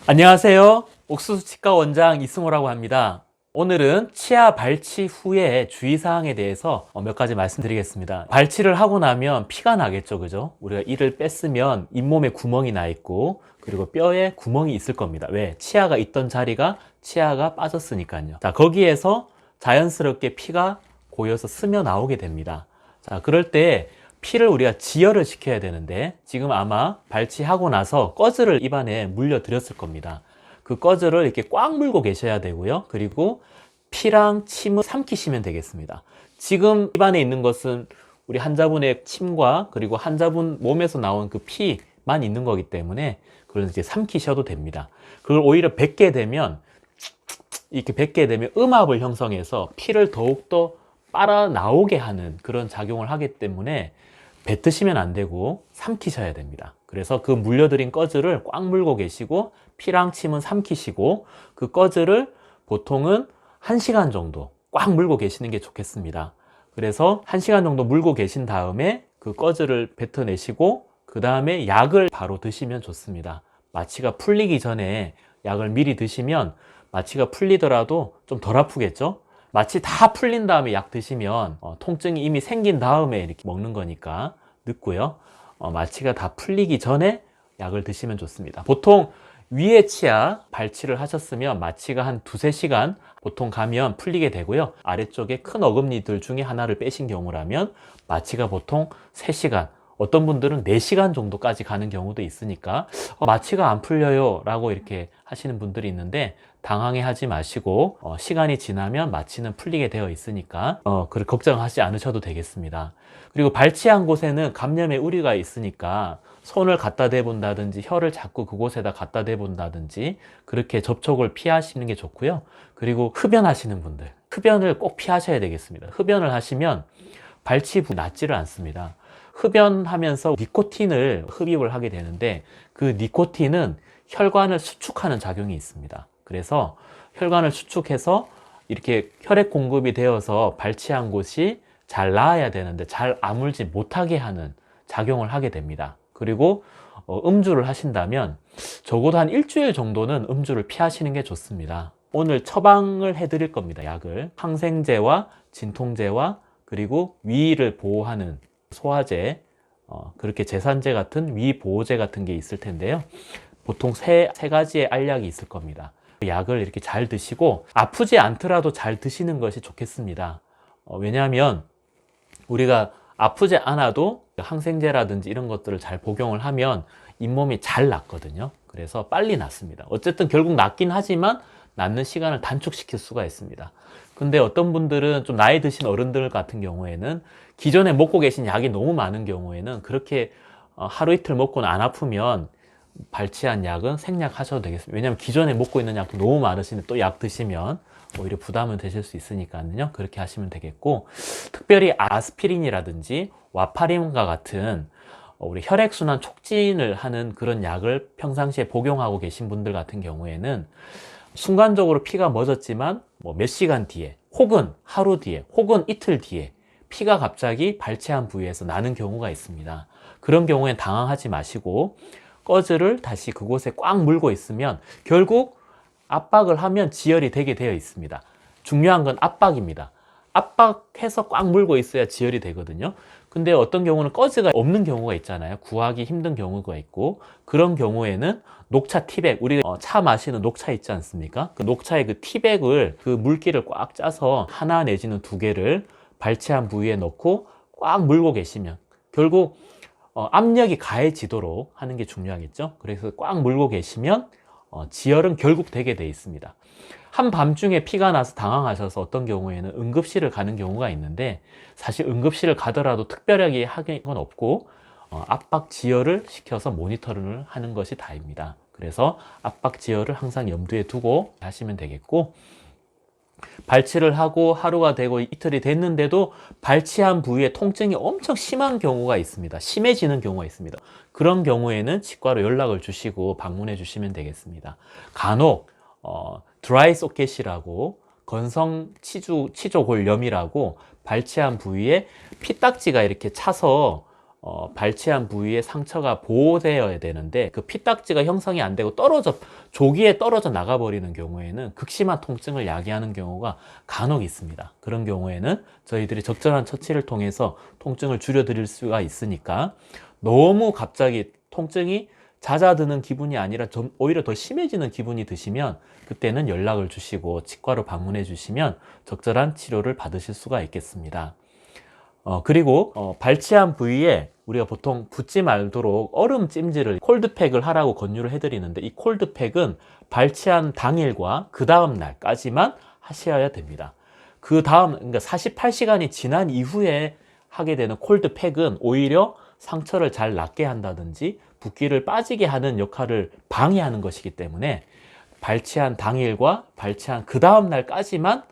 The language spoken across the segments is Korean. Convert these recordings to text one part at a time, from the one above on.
안녕하세요. 옥수수 치과 원장 이승호라고 합니다. 오늘은 치아 발치 후에 주의사항에 대해서 몇 가지 말씀드리겠습니다. 발치를 하고 나면 피가 나겠죠, 그죠? 우리가 이를 뺐으면 잇몸에 구멍이 나 있고, 그리고 뼈에 구멍이 있을 겁니다. 왜? 치아가 있던 자리가 치아가 빠졌으니까요. 자, 거기에서 자연스럽게 피가 고여서 스며 나오게 됩니다. 자, 그럴 때 피를 우리가 지혈을 시켜야 되는데, 지금 아마 발치하고 나서 꺼즈를 입안에 물려 드렸을 겁니다. 그 꺼즈를 이렇게 꽉 물고 계셔야 되고요. 그리고 피랑 침을 삼키시면 되겠습니다. 지금 입안에 있는 것은 우리 환자분의 침과 그리고 환자분 몸에서 나온 그 피만 있는 거기 때문에 그걸 이제 삼키셔도 됩니다. 그걸 오히려 뱉게 되면, 이렇게 뱉게 되면 음압을 형성해서 피를 더욱더 빨아 나오게 하는 그런 작용을 하기 때문에 뱉으시면 안 되고 삼키셔야 됩니다. 그래서 그 물려드린 꺼즈를 꽉 물고 계시고 피랑 침은 삼키시고, 그 꺼즈를 보통은 1시간 정도 꽉 물고 계시는 게 좋겠습니다. 그래서 1시간 정도 물고 계신 다음에 그 꺼즈를 뱉어내시고, 그 다음에 약을 바로 드시면 좋습니다. 마취가 풀리기 전에 약을 미리 드시면 마취가 풀리더라도 좀 덜 아프겠죠? 마취 다 풀린 다음에 약 드시면 통증이 이미 생긴 다음에 이렇게 먹는 거니까 늦고요. 마취가 다 풀리기 전에 약을 드시면 좋습니다. 보통 위에 치아 발치를 하셨으면 마취가 한 2~3시간 보통 가면 풀리게 되고요. 아래쪽에 큰 어금니들 중에 하나를 빼신 경우라면 마취가 보통 3시간, 어떤 분들은 4시간 정도까지 가는 경우도 있으니까 마취가 안 풀려요 라고 이렇게 하시는 분들이 있는데, 당황해 하지 마시고 시간이 지나면 마취는 풀리게 되어 있으니까 그렇게 걱정하지 않으셔도 되겠습니다. 그리고 발치한 곳에는 감염의 우려가 있으니까 손을 갖다 대본다든지 혀를 자꾸 그곳에다 갖다 대본다든지 그렇게 접촉을 피하시는 게 좋고요. 그리고 흡연하시는 분들, 흡연을 꼭 피하셔야 되겠습니다. 흡연을 하시면 발치 후 낫지를 않습니다. 흡연하면서 니코틴을 흡입을 하게 되는데, 그 니코틴은 혈관을 수축하는 작용이 있습니다. 그래서 혈관을 수축해서 이렇게 혈액 공급이 되어서 발치한 곳이 잘 나아야 되는데 잘 아물지 못하게 하는 작용을 하게 됩니다. 그리고 음주를 하신다면 적어도 한 일주일 정도는 음주를 피하시는 게 좋습니다. 오늘 처방을 해드릴 겁니다. 약을 항생제와 진통제와 그리고 위를 보호하는 소화제, 그렇게 제산제 같은 위 보호제 같은 게 있을 텐데요. 보통 세 가지의 알약이 있을 겁니다. 약을 이렇게 잘 드시고 아프지 않더라도 잘 드시는 것이 좋겠습니다. 왜냐하면 우리가 아프지 않아도 항생제라든지 이런 것들을 잘 복용을 하면 잇몸이 잘 낫거든요. 그래서 빨리 낫습니다. 어쨌든 결국 낫긴 하지만 낫는 시간을 단축시킬 수가 있습니다. 근데 어떤 분들은 좀 나이 드신 어른들 같은 경우에는 기존에 먹고 계신 약이 너무 많은 경우에는 그렇게 하루 이틀 먹고는 안 아프면 발치한 약은 생략하셔도 되겠습니다. 왜냐하면 기존에 먹고 있는 약도 너무 많으신데 또 약 드시면 오히려 부담은 되실 수 있으니까요. 그렇게 하시면 되겠고, 특별히 아스피린이라든지 와파린과 같은 우리 혈액순환 촉진을 하는 그런 약을 평상시에 복용하고 계신 분들 같은 경우에는 순간적으로 피가 멎었지만 몇 시간 뒤에 혹은 하루 뒤에 혹은 이틀 뒤에 피가 갑자기 발치한 부위에서 나는 경우가 있습니다. 그런 경우엔 당황하지 마시고 꺼즈를 다시 그곳에 꽉 물고 있으면 결국 압박을 하면 지혈이 되게 되어 있습니다. 중요한 건 압박입니다. 압박해서 꽉 물고 있어야 지혈이 되거든요. 근데 어떤 경우는 꺼즈가 없는 경우가 있잖아요. 구하기 힘든 경우가 있고, 그런 경우에는 녹차 티백, 우리가 차 마시는 녹차 있지 않습니까? 그 녹차의 그 티백을, 그 물기를 꽉 짜서 하나 내지는 2개를 발치한 부위에 넣고 꽉 물고 계시면 결국 압력이 가해지도록 하는 게 중요하겠죠. 그래서 꽉 물고 계시면 지혈은 결국 되게 돼 있습니다. 한밤중에 피가 나서 당황하셔서 어떤 경우에는 응급실을 가는 경우가 있는데, 사실 응급실을 가더라도 특별하게 하는 건 없고 압박 지혈을 시켜서 모니터링을 하는 것이 다입니다. 그래서 압박 지혈을 항상 염두에 두고 하시면 되겠고, 발치를 하고 하루가 되고 이틀이 됐는데도 발치한 부위에 통증이 엄청 심한 경우가 있습니다. 심해지는 경우가 있습니다. 그런 경우에는 치과로 연락을 주시고 방문해 주시면 되겠습니다. 간혹 드라이 소켓이라고 건성 치조골염이라고 발치한 부위에 피딱지가 이렇게 차서 발치한 부위에 상처가 보호되어야 되는데 그 피딱지가 형성이 안 되고 조기에 떨어져 나가버리는 경우에는 극심한 통증을 야기하는 경우가 간혹 있습니다. 그런 경우에는 저희들이 적절한 처치를 통해서 통증을 줄여드릴 수가 있으니까 너무 갑자기 통증이 잦아드는 기분이 아니라 좀 오히려 더 심해지는 기분이 드시면 그때는 연락을 주시고 치과로 방문해 주시면 적절한 치료를 받으실 수가 있겠습니다. 그리고 발치한 부위에 우리가 보통 붓지 말도록 얼음 찜질을 콜드팩을 하라고 권유를 해드리는데 이 콜드팩은 발치한 당일과 그 다음 날까지만 하셔야 됩니다. 그 다음 그러니까 48시간이 지난 이후에 하게 되는 콜드팩은 오히려 상처를 잘 낫게 한다든지 붓기를 빠지게 하는 역할을 방해하는 것이기 때문에 발치한 당일과 발치한 그 다음 날까지만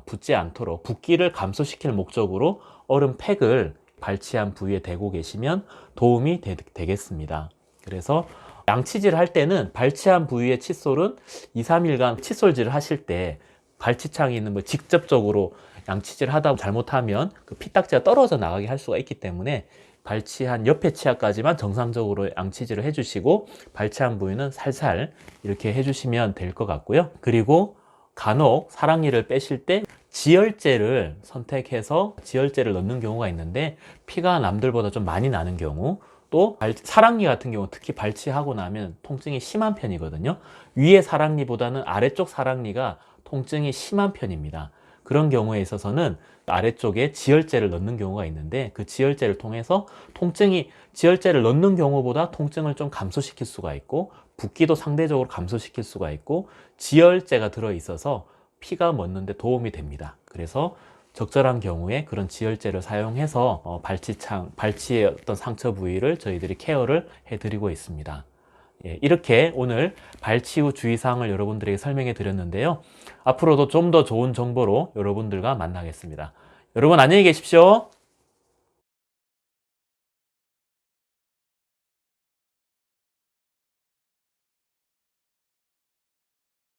붓지 않도록 붓기를 감소시킬 목적으로 얼음 팩을 발치한 부위에 대고 계시면 도움이 되겠습니다. 그래서 양치질 할 때는 발치한 부위의 칫솔은 2, 3일간 칫솔질을 하실 때 발치창이 있는 직접적으로 양치질 하다 잘못하면 그 피딱지가 떨어져 나가게 할 수가 있기 때문에 발치한 옆에 치아까지만 정상적으로 양치질을 해주시고 발치한 부위는 살살 이렇게 해주시면 될 것 같고요. 그리고 간혹 사랑니를 빼실 때 지혈제를 선택해서 지혈제를 넣는 경우가 있는데 피가 남들보다 좀 많이 나는 경우 또 사랑니 같은 경우 특히 발치하고 나면 통증이 심한 편이거든요. 위의 사랑니보다는 아래쪽 사랑니가 통증이 심한 편입니다. 그런 경우에 있어서는 아래쪽에 지혈제를 넣는 경우가 있는데 그 지혈제를 통해서 지혈제를 넣는 경우보다 통증을 좀 감소시킬 수가 있고 붓기도 상대적으로 감소시킬 수가 있고 지혈제가 들어있어서 피가 멎는데 도움이 됩니다. 그래서 적절한 경우에 그런 지혈제를 사용해서 발치의 어떤 상처 부위를 저희들이 케어를 해드리고 있습니다. 이렇게 오늘 발치 후 주의사항을 여러분들에게 설명해 드렸는데요. 앞으로도 좀 더 좋은 정보로 여러분들과 만나겠습니다. 여러분 안녕히 계십시오.